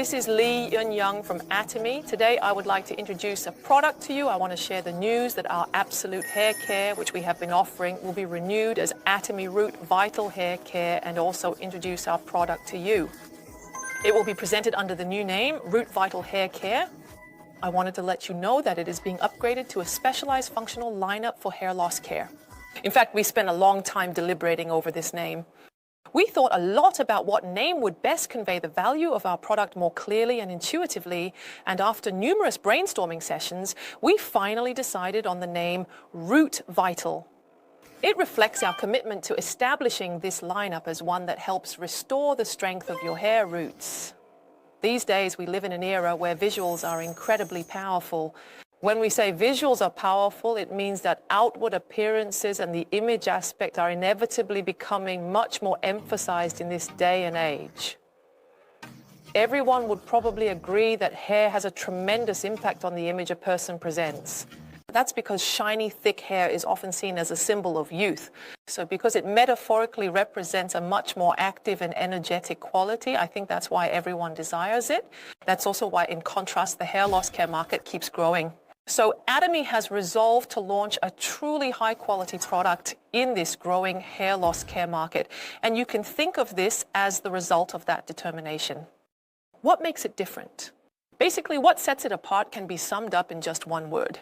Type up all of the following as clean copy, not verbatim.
This is Lee Yun-Young from Atomy. Today I would like to introduce a product to you. I want to share the news that our Absolute Hair Care, which we have been offering, will be renewed as Atomy Root Vital Hair Care, and also introduce our product to you. It will be presented under the new name, Root Vital Hair Care. I wanted to let you know that it is being upgraded to a specialized functional lineup for hair loss care. In fact, we spent a long time deliberating over this name. We thought a lot about what name would best convey the value of our product more clearly and intuitively, and after numerous brainstorming sessions, we finally decided on the name Root Vital. It reflects our commitment to establishing this lineup as one that helps restore the strength of your hair roots. These days, we live in an era where visuals are incredibly powerful. When we say visuals are powerful, it means that outward appearances and the image aspect are inevitably becoming much more emphasized in this day and age. Everyone would probably agree that hair has a tremendous impact on the image a person presents. That's because shiny, thick hair is often seen as a symbol of youth. So because it metaphorically represents a much more active and energetic quality, I think that's why everyone desires it. That's also why, in contrast, the hair loss care market keeps growing. So Atomy has resolved to launch a truly high-quality product in this growing hair loss care market. And you can think of this as the result of that determination. What makes it different? Basically, what sets it apart can be summed up in just one word.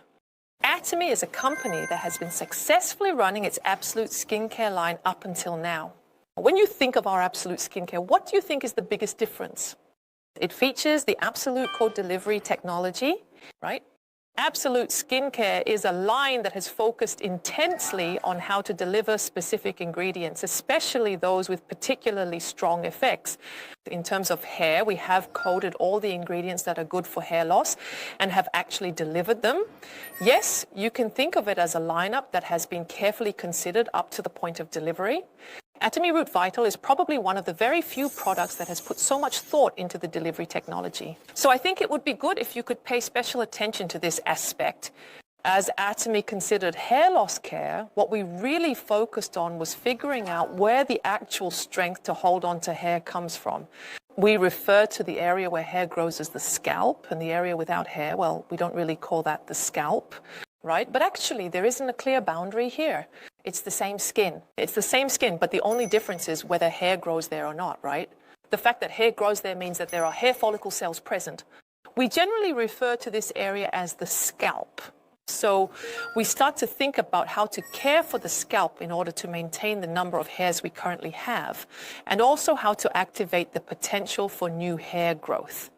Atomy is a company that has been successfully running its Absolute skincare line up until now. When you think of our Absolute skincare, what do you think is the biggest difference? It features the Absolute Code Delivery technology, right? Absolute Skincare is a line that has focused intensely on how to deliver specific ingredients, especially those with particularly strong effects. In terms of hair, we have coded all the ingredients that are good for hair loss and have actually delivered them. Yes, you can think of it as a lineup that has been carefully considered up to the point of delivery. Atomy Root Vital is probably one of the very few products that has put so much thought into the delivery technology. So I think it would be good if you could pay special attention to this aspect. As Atomy considered hair loss care, what we really focused on was figuring out where the actual strength to hold on to hair comes from. We refer to the area where hair grows as the scalp, and the area without hair, well, we don't really call that the scalp. Right? But actually, there isn't a clear boundary here. It's the same skin. It's the same skin, but the only difference is whether hair grows there or not, right? The fact that hair grows there means that there are hair follicle cells present. We generally refer to this area as the scalp. So we start to think about how to care for the scalp in order to maintain the number of hairs we currently have, and also how to activate the potential for new hair growth.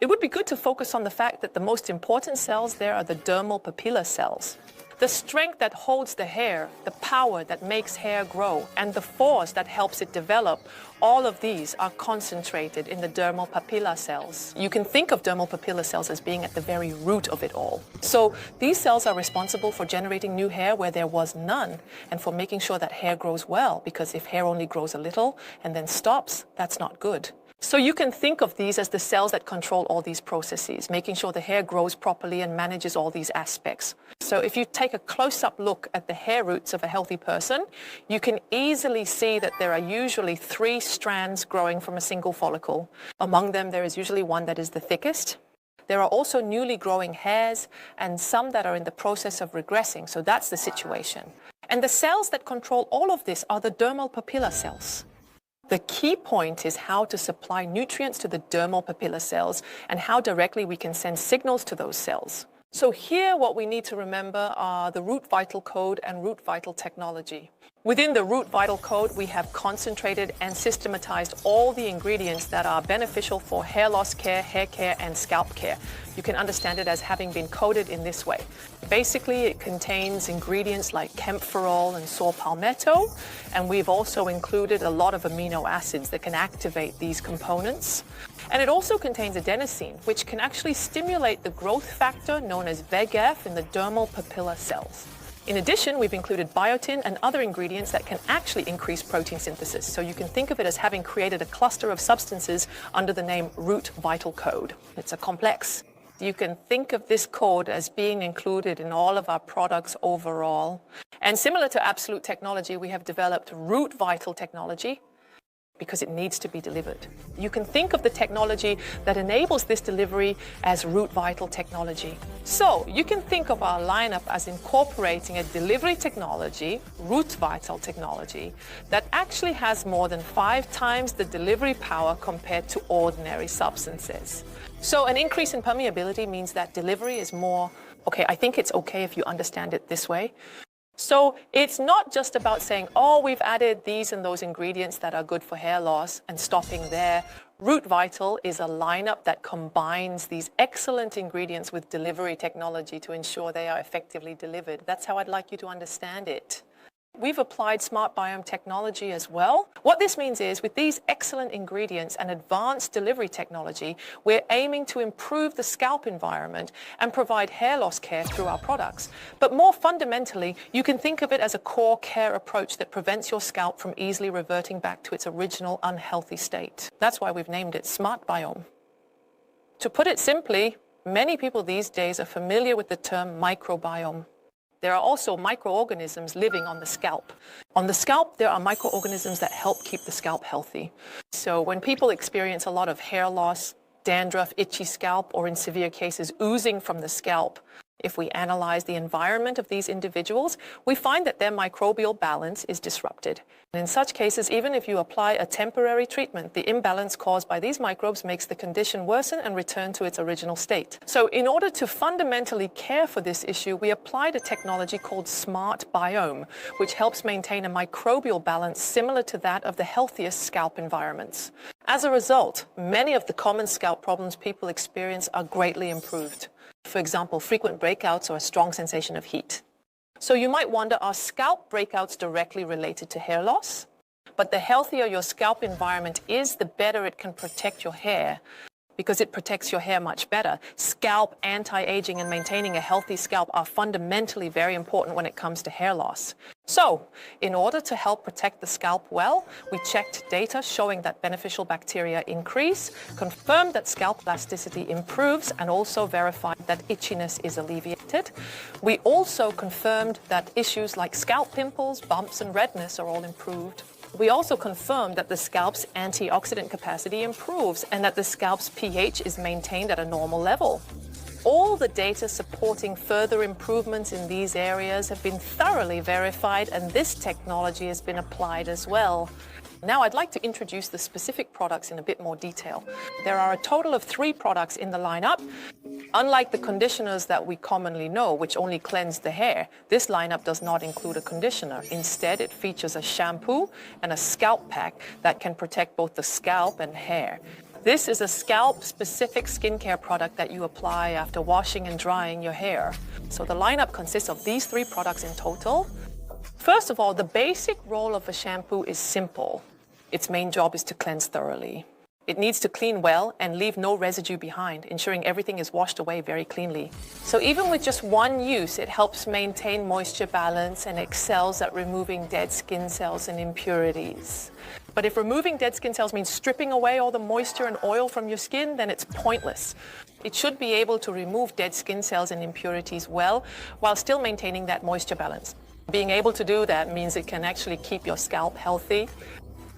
It would be good to focus on the fact that the most important cells there are the dermal papilla cells. The strength that holds the hair, the power that makes hair grow, and the force that helps it develop, all of these are concentrated in the dermal papilla cells. You can think of dermal papilla cells as being at the very root of it all. So these cells are responsible for generating new hair where there was none, and for making sure that hair grows well, because if hair only grows a little and then stops, that's not good. So you can think of these as the cells that control all these processes, making sure the hair grows properly and manages all these aspects. So if you take a close-up look at the hair roots of a healthy person, you can easily see that there are usually 3 strands growing from a single follicle. Among them, there is usually one that is the thickest. There are also newly growing hairs and some that are in the process of regressing, so that's the situation. And the cells that control all of this are the dermal papilla cells. The key point is how to supply nutrients to the dermal papilla cells and how directly we can send signals to those cells. So here what we need to remember are the Root Vital Code and Root Vital technology. Within the Root Vital Code, we have concentrated and systematized all the ingredients that are beneficial for hair loss care, hair care, and scalp care. You can understand it as having been coded in this way. Basically, it contains ingredients like camphorol and saw palmetto, and we've also included a lot of amino acids that can activate these components. And it also contains adenosine, which can actually stimulate the growth factor known as VEGF in the dermal papilla cells. In addition, we've included biotin and other ingredients that can actually increase protein synthesis. So you can think of it as having created a cluster of substances under the name Root Vital Code. It's a complex. You can think of this code as being included in all of our products overall. And similar to Absolute technology, we have developed Root Vital technology. because it needs to be delivered. You can think of the technology that enables this delivery as Root Vital technology. So you can think of our lineup as incorporating a delivery technology, Root Vital technology, that actually has more than 5 times the delivery power compared to ordinary substances. So an increase in permeability means that delivery is more, okay, I think it's okay if you understand it this way. So it's not just about saying, oh, we've added these and those ingredients that are good for hair loss and stopping there. Root Vital is a lineup that combines these excellent ingredients with delivery technology to ensure they are effectively delivered. That's how I'd like you to understand it. We've applied smart biome technology as well. What this means is, with these excellent ingredients and advanced delivery technology, we're aiming to improve the scalp environment and provide hair loss care through our products. But more fundamentally, you can think of it as a core care approach that prevents your scalp from easily reverting back to its original unhealthy state. That's why we've named it Smart Biome. To put it simply, many people these days are familiar with the term microbiome. There are also microorganisms living on the scalp. On the scalp, there are microorganisms that help keep the scalp healthy. So when people experience a lot of hair loss, dandruff, itchy scalp, or in severe cases, oozing from the scalp, if we analyze the environment of these individuals, we find that their microbial balance is disrupted. And in such cases, even if you apply a temporary treatment, the imbalance caused by these microbes makes the condition worsen and return to its original state. So in order to fundamentally care for this issue, we applied a technology called Smart Biome, which helps maintain a microbial balance similar to that of the healthiest scalp environments. As a result, many of the common scalp problems people experience are greatly improved. For example, frequent breakouts or a strong sensation of heat. So you might wonder, are scalp breakouts directly related to hair loss? But the healthier your scalp environment is, the better it can protect your hair, because it protects your hair much better. Scalp anti-aging and maintaining a healthy scalp are fundamentally very important when it comes to hair loss. So, in order to help protect the scalp well, we checked data showing that beneficial bacteria increase, confirmed that scalp elasticity improves, and also verified that itchiness is alleviated. We also confirmed that issues like scalp pimples, bumps, and redness are all improved. We also confirmed that the scalp's antioxidant capacity improves and that the scalp's pH is maintained at a normal level. All the data supporting further improvements in these areas have been thoroughly verified, and this technology has been applied as well. Now I'd like to introduce the specific products in a bit more detail. There are a total of 3 products in the lineup. Unlike the conditioners that we commonly know, which only cleanse the hair, this lineup does not include a conditioner. Instead, it features a shampoo and a scalp pack that can protect both the scalp and hair. This is a scalp-specific skincare product that you apply after washing and drying your hair. So the lineup consists of these 3 products in total. First of all, the basic role of a shampoo is simple. Its main job is to cleanse thoroughly. It needs to clean well and leave no residue behind, ensuring everything is washed away very cleanly. So even with just one use, it helps maintain moisture balance and excels at removing dead skin cells and impurities. But if removing dead skin cells means stripping away all the moisture and oil from your skin, then it's pointless. It should be able to remove dead skin cells and impurities well, while still maintaining that moisture balance. Being able to do that means it can actually keep your scalp healthy.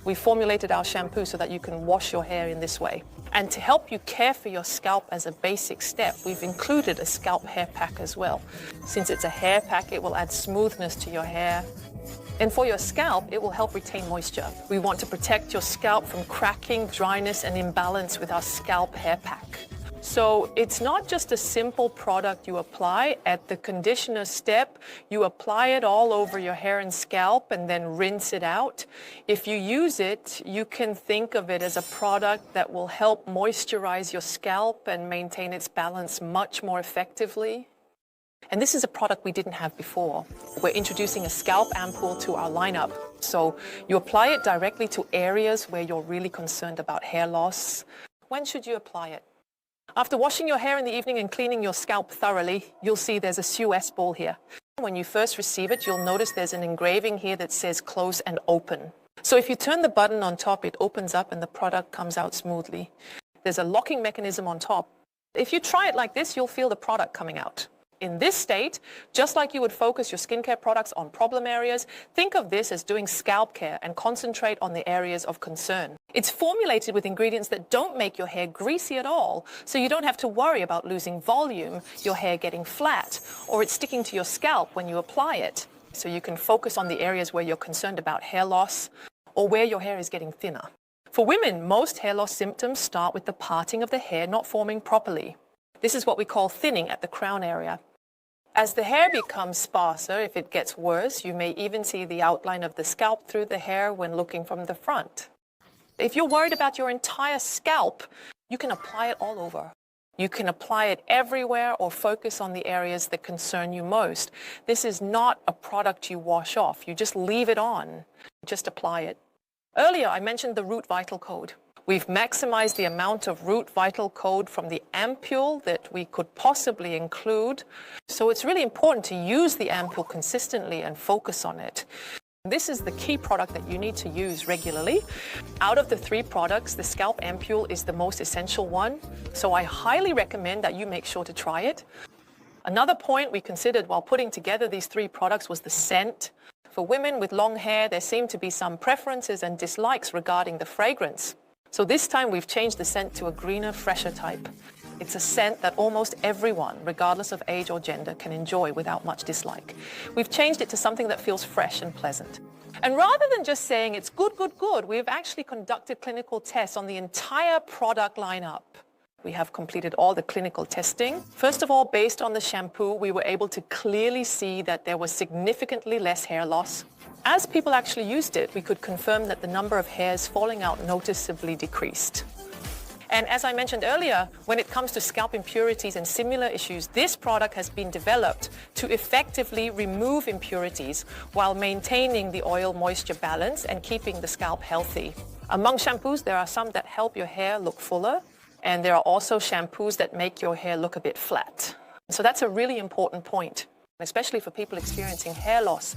We formulated our shampoo so that you can wash your hair in this way. And to help you care for your scalp as a basic step, we've included a scalp hair pack as well. Since it's a hair pack, it will add smoothness to your hair. And for your scalp, it will help retain moisture. We want to protect your scalp from cracking, dryness, and imbalance with our scalp hair pack. So it's not just a simple product you apply. At the conditioner step, you apply it all over your hair and scalp and then rinse it out. If you use it, you can think of it as a product that will help moisturize your scalp and maintain its balance much more effectively. And this is a product we didn't have before. We're introducing a Scalp Ampoule to our lineup. So you apply it directly to areas where you're really concerned about hair loss. When should you apply it? After washing your hair in the evening and cleaning your scalp thoroughly, you'll see there's a Soothes ball here. When you first receive it, you'll notice there's an engraving here that says close and open. So if you turn the button on top, it opens up and the product comes out smoothly. There's a locking mechanism on top. If you try it like this, you'll feel the product coming out. In this state, just like you would focus your skincare products on problem areas, think of this as doing scalp care and concentrate on the areas of concern. It's formulated with ingredients that don't make your hair greasy at all, so you don't have to worry about losing volume, your hair getting flat, or it sticking to your scalp when you apply it. So you can focus on the areas where you're concerned about hair loss or where your hair is getting thinner. For women, most hair loss symptoms start with the parting of the hair not forming properly. This is what we call thinning at the crown area. As the hair becomes sparser, if it gets worse, you may even see the outline of the scalp through the hair when looking from the front. If you're worried about your entire scalp, you can apply it all over. You can apply it everywhere or focus on the areas that concern you most. This is not a product you wash off. You just leave it on. Just apply it. Earlier, I mentioned the root vital code. We've maximized the amount of root vital code from the ampule that we could possibly include. So it's really important to use the ampule consistently and focus on it. This is the key product that you need to use regularly. Out of the 3 products, the Scalp Ampoule is the most essential one. So I highly recommend that you make sure to try it. Another point we considered while putting together these 3 products was the scent. For women with long hair, there seem to be some preferences and dislikes regarding the fragrance. So this time we've changed the scent to a greener, fresher type. It's a scent that almost everyone, regardless of age or gender, can enjoy without much dislike. We've changed it to something that feels fresh and pleasant. And rather than just saying it's good, good, good, we've actually conducted clinical tests on the entire product lineup. We have completed all the clinical testing. First of all, based on the shampoo, we were able to clearly see that there was significantly less hair loss. As people actually used it, we could confirm that the number of hairs falling out noticeably decreased. And as I mentioned earlier, when it comes to scalp impurities and similar issues, this product has been developed to effectively remove impurities while maintaining the oil-moisture balance and keeping the scalp healthy. Among shampoos, there are some that help your hair look fuller, and there are also shampoos that make your hair look a bit flat. So that's a really important point, especially for people experiencing hair loss.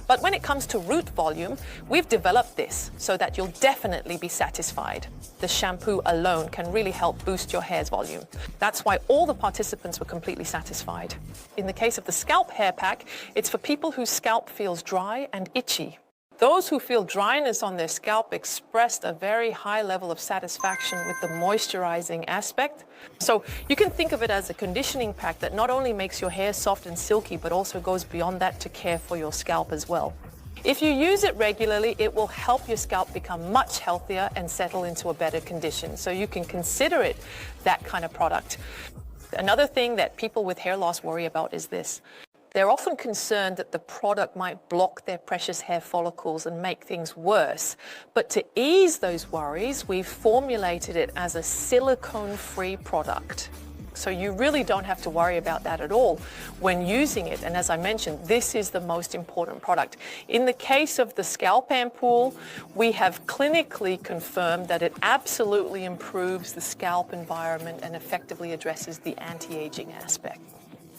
But when it comes to root volume, we've developed this so that you'll definitely be satisfied. The shampoo alone can really help boost your hair's volume. That's why all the participants were completely satisfied. In the case of the scalp hair pack, it's for people whose scalp feels dry and itchy. Those who feel dryness on their scalp expressed a very high level of satisfaction with the moisturizing aspect. So you can think of it as a conditioning pack that not only makes your hair soft and silky, but also goes beyond that to care for your scalp as well. If you use it regularly, it will help your scalp become much healthier and settle into a better condition. So you can consider it that kind of product. Another thing that people with hair loss worry about is this. They're often concerned that the product might block their precious hair follicles and make things worse. But to ease those worries, we've formulated it as a silicone-free product. So you really don't have to worry about that at all when using it. And as I mentioned, this is the most important product. In the case of the Scalp Ampoule, we have clinically confirmed that it absolutely improves the scalp environment and effectively addresses the anti-aging aspect.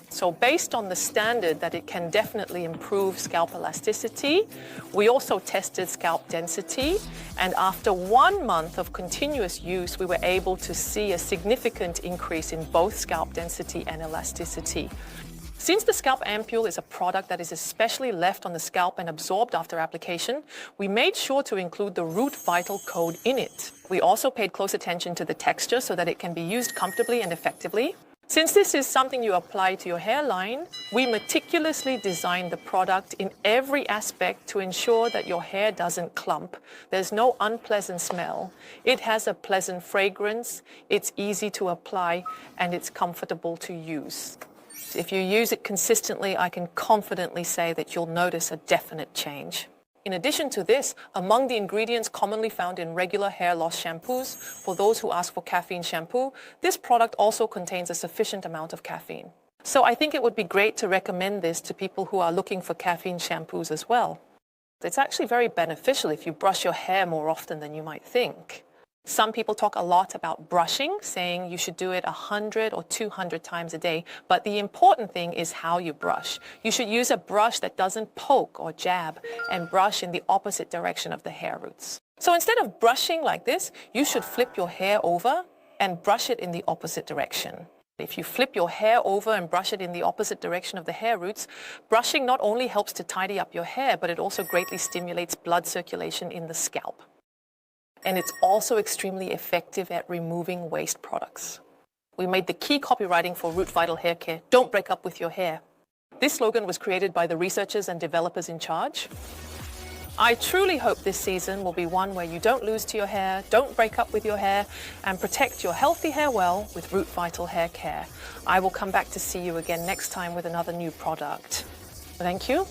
So based on the standard that it can definitely improve scalp elasticity, we also tested scalp density, and after 1 month of continuous use, we were able to see a significant increase in both scalp density and elasticity. Since the Scalp Ampoule is a product that is especially left on the scalp and absorbed after application, we made sure to include the root vital code in it. We also paid close attention to the texture so that it can be used comfortably and effectively. Since this is something you apply to your hairline, we meticulously designed the product in every aspect to ensure that your hair doesn't clump. There's no unpleasant smell. It has a pleasant fragrance, it's easy to apply, and it's comfortable to use. If you use it consistently, I can confidently say that you'll notice a definite change. In addition to this, among the ingredients commonly found in regular hair loss shampoos, for those who ask for caffeine shampoo, this product also contains a sufficient amount of caffeine. So I think it would be great to recommend this to people who are looking for caffeine shampoos as well. It's actually very beneficial if you brush your hair more often than you might think. Some people talk a lot about brushing, saying you should do it 100 or 200 times a day, but the important thing is how you brush. You should use a brush that doesn't poke or jab and brush in the opposite direction of the hair roots. So instead of brushing like this, you should flip your hair over and brush it in the opposite direction. If you flip your hair over and brush it in the opposite direction of the hair roots, brushing not only helps to tidy up your hair, but it also greatly stimulates blood circulation in the scalp. And it's also extremely effective at removing waste products. We made the key copywriting for Root Vital Hair Care, "Don't break up with your hair." This slogan was created by the researchers and developers in charge. I truly hope this season will be one where you don't lose to your hair, don't break up with your hair, and protect your healthy hair well with Root Vital Hair Care. I will come back to see you again next time with another new product. Thank you.